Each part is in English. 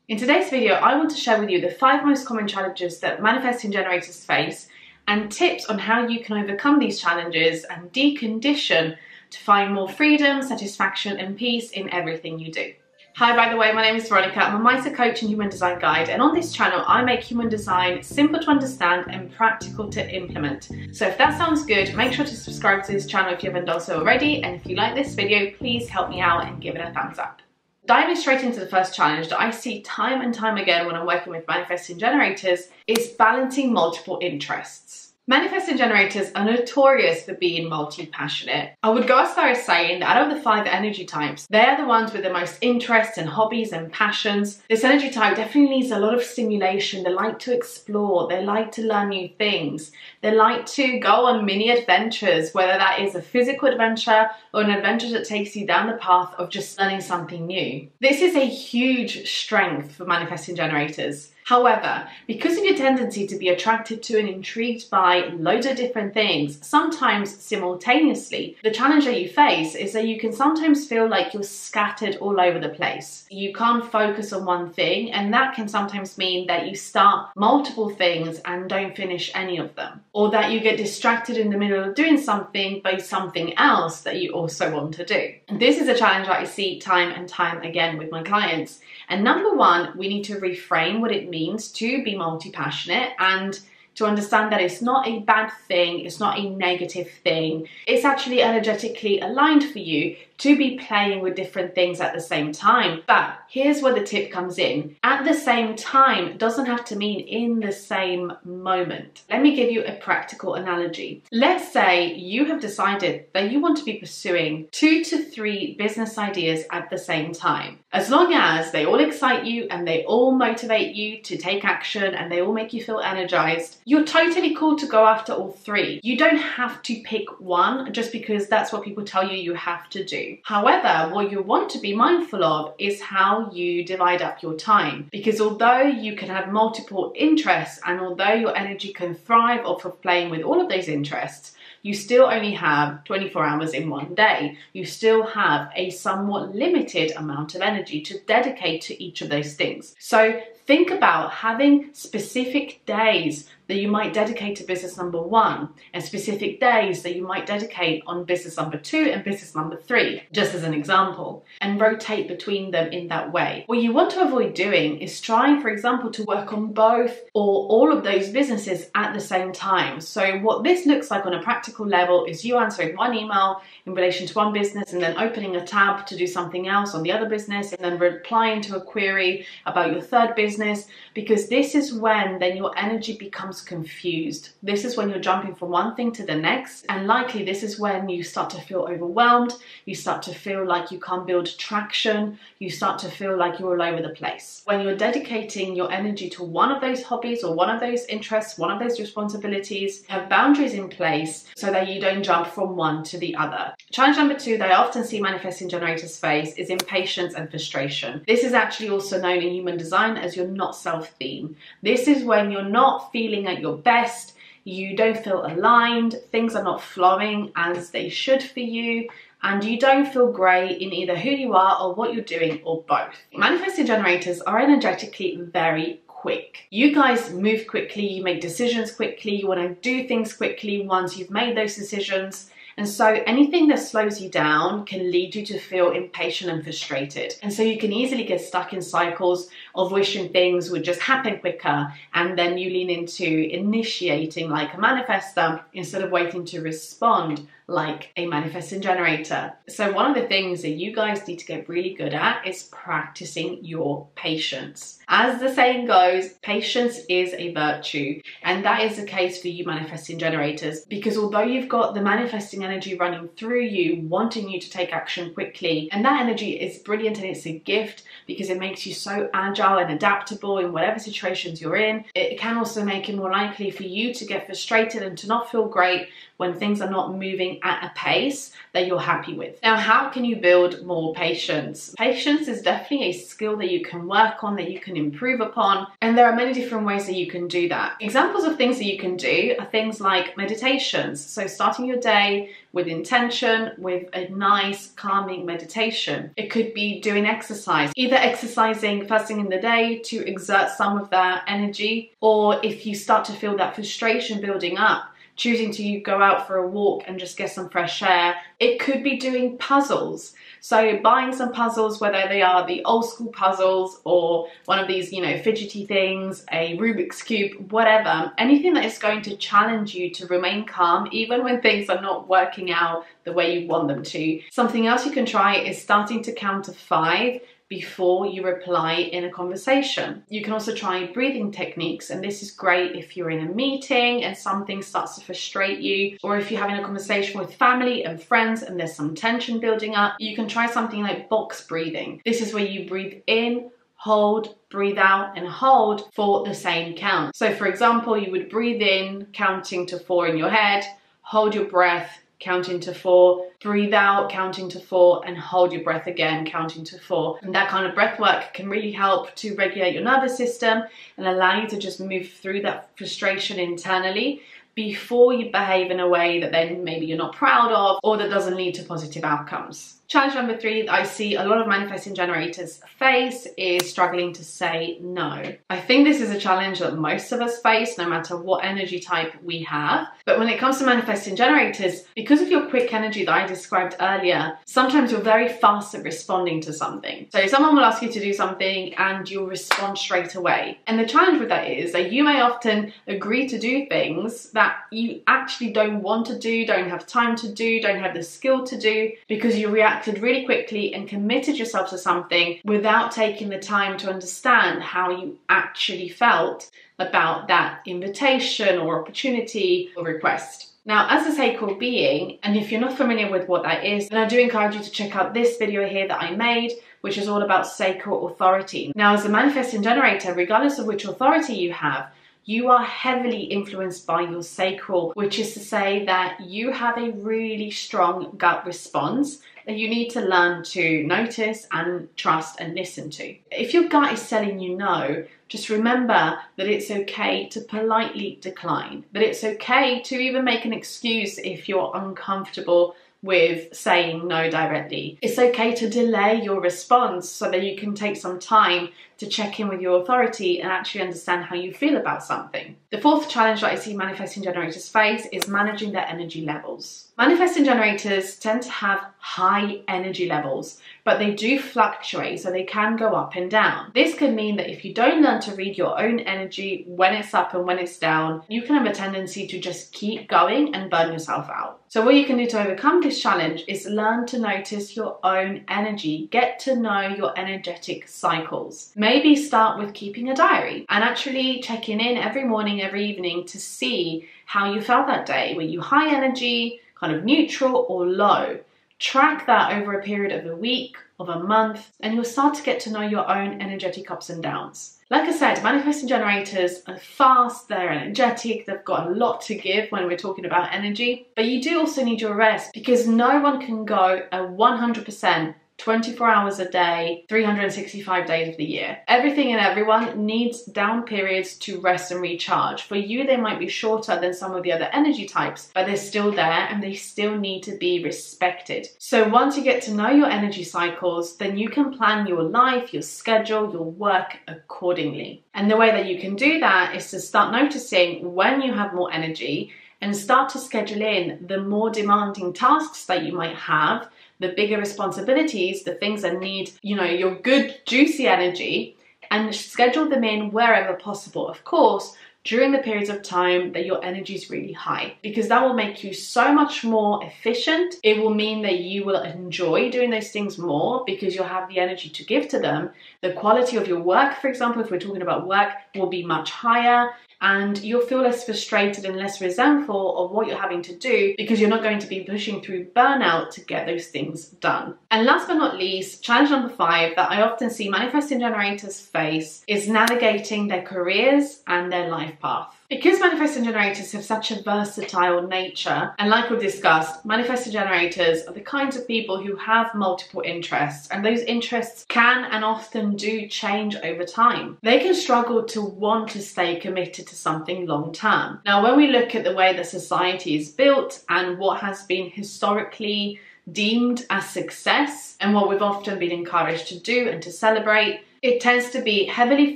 In today's video, I want to share with you the 5 most common challenges that manifesting generators face and tips on how you can overcome these challenges and decondition to find more freedom, satisfaction and peace in everything you do. Hi, by the way, my name is Veronica. I'm a mindset coach and human design guide, and on this channel I make human design simple to understand and practical to implement. So if that sounds good, make sure to subscribe to this channel if you haven't done so already, and if you like this video, please help me out and give it a thumbs up. Diving straight into the first challenge that I see time and time again when I'm working with manifesting generators is balancing multiple interests. Manifesting generators are notorious for being multi-passionate. I would go as far as saying that out of the 5 energy types, they are the ones with the most interests and hobbies and passions. This energy type definitely needs a lot of stimulation. They like to explore, they like to learn new things, they like to go on mini adventures, whether that is a physical adventure or an adventure that takes you down the path of just learning something new. This is a huge strength for manifesting generators. However, because of your tendency to be attracted to and intrigued by loads of different things, sometimes simultaneously, the challenge that you face is that you can sometimes feel like you're scattered all over the place. You can't focus on one thing, and that can sometimes mean that you start multiple things and don't finish any of them. Or that you get distracted in the middle of doing something by something else that you also want to do. And this is a challenge that I see time and time again with my clients. And number one, we need to reframe what it means to be multi-passionate and to understand that it's not a bad thing, it's not a negative thing. It's actually energetically aligned for you to be playing with different things at the same time. But here's where the tip comes in. At the same time doesn't have to mean in the same moment. Let me give you a practical analogy. Let's say you have decided that you want to be pursuing 2 to 3 business ideas at the same time. As long as they all excite you and they all motivate you to take action and they all make you feel energized, you're totally cool to go after all 3. You don't have to pick one just because that's what people tell you have to do. However, what you want to be mindful of is how you divide up your time. Because although you can have multiple interests and although your energy can thrive off of playing with all of those interests, you still only have 24 hours in one day. You still have a somewhat limited amount of energy to dedicate to each of those things. So think about having specific days that you might dedicate to business number 1 and specific days that you might dedicate on business number 2 and business number 3, just as an example, and rotate between them in that way. What you want to avoid doing is trying, for example, to work on both or all of those businesses at the same time. So what this looks like on a practical level is you answering one email in relation to one business and then opening a tab to do something else on the other business and then replying to a query about your 3rd business, because this is when then your energy becomes confused. This is when you're jumping from one thing to the next, and likely this is when you start to feel overwhelmed, you start to feel like you can't build traction, you start to feel like you're all over the place. When you're dedicating your energy to one of those hobbies or one of those interests, one of those responsibilities, have boundaries in place so that you don't jump from one to the other. Challenge number 2 that I often see manifesting generators face is impatience and frustration. This is actually also known in human design as your not self theme. This is when you're not feeling at your best, you don't feel aligned, things are not flowing as they should for you, and you don't feel great in either who you are or what you're doing or both. Manifesting generators are energetically very quick. You guys move quickly, you make decisions quickly, you want to do things quickly once you've made those decisions. And so anything that slows you down can lead you to feel impatient and frustrated. And so you can easily get stuck in cycles of wishing things would just happen quicker, and then you lean into initiating like a manifestor instead of waiting to respond like a manifesting generator. So one of the things that you guys need to get really good at is practicing your patience. As the saying goes, patience is a virtue, and that is the case for you manifesting generators, because although you've got the manifesting energy running through you, wanting you to take action quickly, and that energy is brilliant and it's a gift because it makes you so agile and adaptable in whatever situations you're in, it can also make it more likely for you to get frustrated and to not feel great when things are not moving at a pace that you're happy with. Now, how can you build more patience? Patience is definitely a skill that you can work on, that you can improve upon, and there are many different ways that you can do that. Examples of things that you can do are things like meditations. So starting your day with intention, with a nice calming meditation. It could be doing exercise, either exercising first thing in the day to exert some of that energy, or if you start to feel that frustration building up, choosing to go out for a walk and just get some fresh air. It could be doing puzzles. So buying some puzzles, whether they are the old school puzzles or one of these, fidgety things, a Rubik's Cube, whatever, anything that is going to challenge you to remain calm, even when things are not working out the way you want them to. Something else you can try is starting to count to 5 before you reply in a conversation. You can also try breathing techniques, and this is great if you're in a meeting and something starts to frustrate you, or if you're having a conversation with family and friends and there's some tension building up. You can try something like box breathing. This is where you breathe in, hold, breathe out, and hold for the same count. So for example, you would breathe in, counting to 4 in your head, hold your breath, counting to 4, breathe out, counting to 4, and hold your breath again, counting to 4. And that kind of breath work can really help to regulate your nervous system and allow you to just move through that frustration internally before you behave in a way that then maybe you're not proud of or that doesn't lead to positive outcomes. Challenge number 3 that I see a lot of manifesting generators face is struggling to say no. I think this is a challenge that most of us face, no matter what energy type we have. But when it comes to manifesting generators, because of your quick energy that I described earlier, sometimes you're very fast at responding to something. So someone will ask you to do something and you'll respond straight away. And the challenge with that is that you may often agree to do things that you actually don't want to do, don't have time to do, don't have the skill to do, because you reacted really quickly and committed yourself to something without taking the time to understand how you actually felt about that invitation or opportunity or request. Now, as a sacral being, and if you're not familiar with what that is, then I do encourage you to check out this video here that I made, which is all about sacral authority. Now, as a manifesting generator, regardless of which authority you have, you are heavily influenced by your sacral, which is to say that you have a really strong gut response that you need to learn to notice and trust and listen to. If your gut is telling you no, just remember that it's okay to politely decline, that it's okay to even make an excuse if you're uncomfortable with saying no directly. It's okay to delay your response so that you can take some time to check in with your authority and actually understand how you feel about something. The 4th challenge that I see manifesting generators face is managing their energy levels. Manifesting generators tend to have high energy levels, but they do fluctuate, so they can go up and down. This could mean that if you don't learn to read your own energy when it's up and when it's down, you can have a tendency to just keep going and burn yourself out. So what you can do to overcome this challenge is learn to notice your own energy, get to know your energetic cycles. Maybe start with keeping a diary and actually checking in every morning, every evening to see how you felt that day. Were you high energy, kind of neutral, or low? Track that over a period of a week, of a month, and you'll start to get to know your own energetic ups and downs. Like I said, manifesting generators are fast, they're energetic, they've got a lot to give when we're talking about energy, but you do also need your rest, because no one can go at 100% 24 hours a day, 365 days of the year. Everything and everyone needs down periods to rest and recharge. For you, they might be shorter than some of the other energy types, but they're still there and they still need to be respected. So once you get to know your energy cycles, then you can plan your life, your schedule, your work accordingly. And the way that you can do that is to start noticing when you have more energy and start to schedule in the more demanding tasks that you might have, the bigger responsibilities, the things that need, your good, juicy energy, and schedule them in wherever possible. Of course, during the periods of time that your energy is really high, because that will make you so much more efficient. It will mean that you will enjoy doing those things more because you'll have the energy to give to them. The quality of your work, for example, if we're talking about work, will be much higher. And you'll feel less frustrated and less resentful of what you're having to do because you're not going to be pushing through burnout to get those things done. And last but not least, challenge number 5 that I often see manifesting generators face is navigating their careers and their life life path. Because manifesting generators have such a versatile nature, and like we've discussed, manifesting generators are the kinds of people who have multiple interests, and those interests can and often do change over time. They can struggle to want to stay committed to something long term. Now, when we look at the way that society is built and what has been historically deemed as success and what we've often been encouraged to do and to celebrate, it tends to be heavily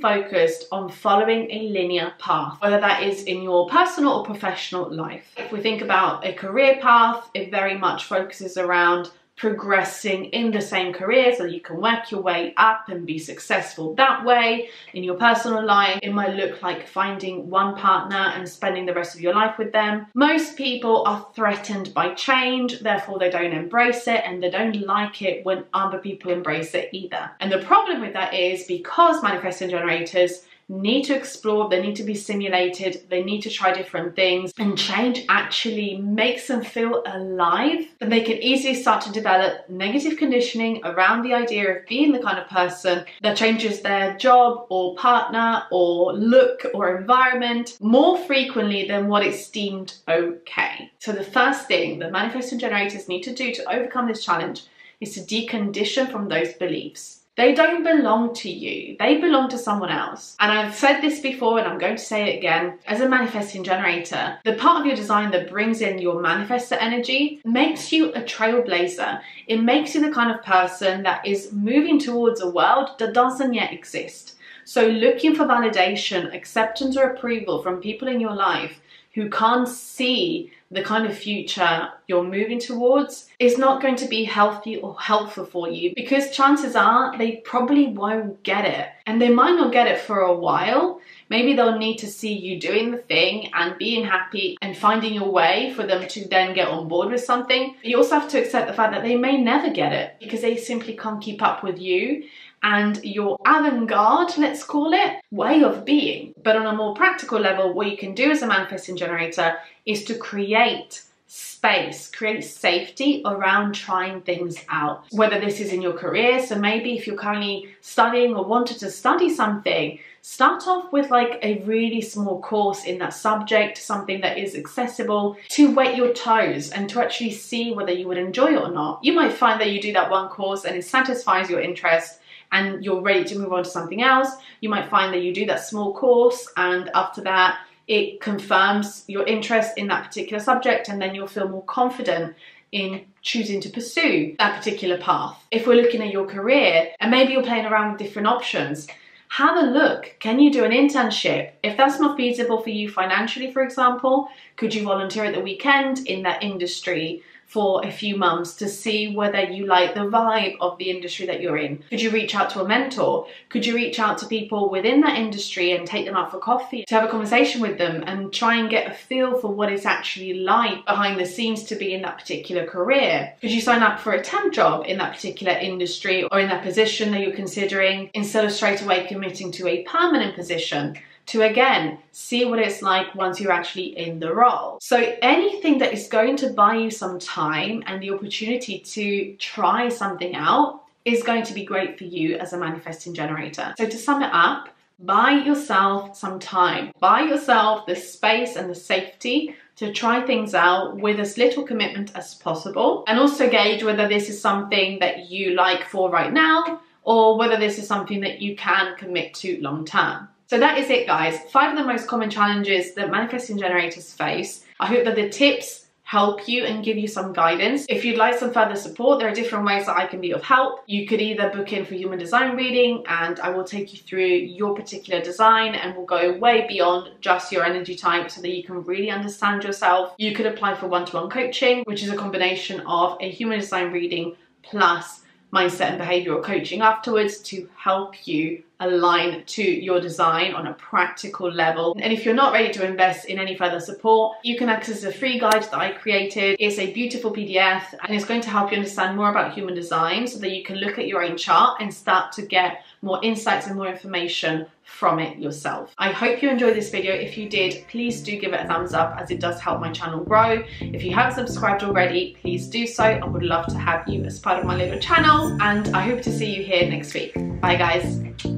focused on following a linear path, whether that is in your personal or professional life. If we think about a career path, it very much focuses around progressing in the same career so that you can work your way up and be successful that way. In your personal life, it might look like finding one partner and spending the rest of your life with them. Most people are threatened by change, therefore they don't embrace it, and they don't like it when other people embrace it either. And the problem with that is because manifesting generators need to explore, they need to be stimulated, they need to try different things, and change actually makes them feel alive, and they can easily start to develop negative conditioning around the idea of being the kind of person that changes their job or partner or look or environment more frequently than what is deemed okay. So the first thing that manifesting generators need to do to overcome this challenge is to decondition from those beliefs. They don't belong to you, they belong to someone else. And I've said this before and I'm going to say it again. As a manifesting generator, the part of your design that brings in your manifestor energy makes you a trailblazer. It makes you the kind of person that is moving towards a world that doesn't yet exist. So looking for validation, acceptance or approval from people in your life who can't see the kind of future you're moving towards is not going to be healthy or helpful for you, because chances are they probably won't get it, and they might not get it for a while. Maybe they'll need to see you doing the thing and being happy and finding your way for them to then get on board with something. But you also have to accept the fact that they may never get it because they simply can't keep up with you and your avant-garde, let's call it, way of being. But on a more practical level, what you can do as a manifesting generator is to create space, create safety around trying things out. Whether this is in your career, so maybe if you're currently studying or wanted to study something, start off with like a really small course in that subject, something that is accessible, to wet your toes and to actually see whether you would enjoy it or not. You might find that you do that one course and it satisfies your interest and you're ready to move on to something else. You might find that you do that small course and after that it confirms your interest in that particular subject, and then you'll feel more confident in choosing to pursue that particular path. If we're looking at your career and maybe you're playing around with different options, have a look. Can you do an internship? If that's not feasible for you financially, for example, could you volunteer at the weekend in that industry for a few months to see whether you like the vibe of the industry that you're in? Could you reach out to a mentor? Could you reach out to people within that industry and take them out for coffee to have a conversation with them and try and get a feel for what it's actually like behind the scenes to be in that particular career? Could you sign up for a temp job in that particular industry or in that position that you're considering instead of straight away committing to a permanent position, to again see what it's like once you're actually in the role? So anything that is going to buy you some time and the opportunity to try something out is going to be great for you as a manifesting generator. So to sum it up, buy yourself some time. Buy yourself the space and the safety to try things out with as little commitment as possible, and also gauge whether this is something that you like for right now or whether this is something that you can commit to long term. So that is it, guys. 5 of the most common challenges that manifesting generators face. I hope that the tips help you and give you some guidance. If you'd like some further support, there are different ways that I can be of help. You could either book in for human design reading and I will take you through your particular design and we'll go way beyond just your energy type so that you can really understand yourself. You could apply for one-to-one coaching, which is a combination of a human design reading plus mindset and behavioral coaching afterwards to help you align to your design on a practical level. And if you're not ready to invest in any further support, you can access a free guide that I created. It's a beautiful PDF and it's going to help you understand more about human design so that you can look at your own chart and start to get more insights and more information from it yourself. I hope you enjoyed this video. If you did, please do give it a thumbs up as it does help my channel grow. If you haven't subscribed already, please do so. I would love to have you as part of my little channel and I hope to see you here next week. Bye guys.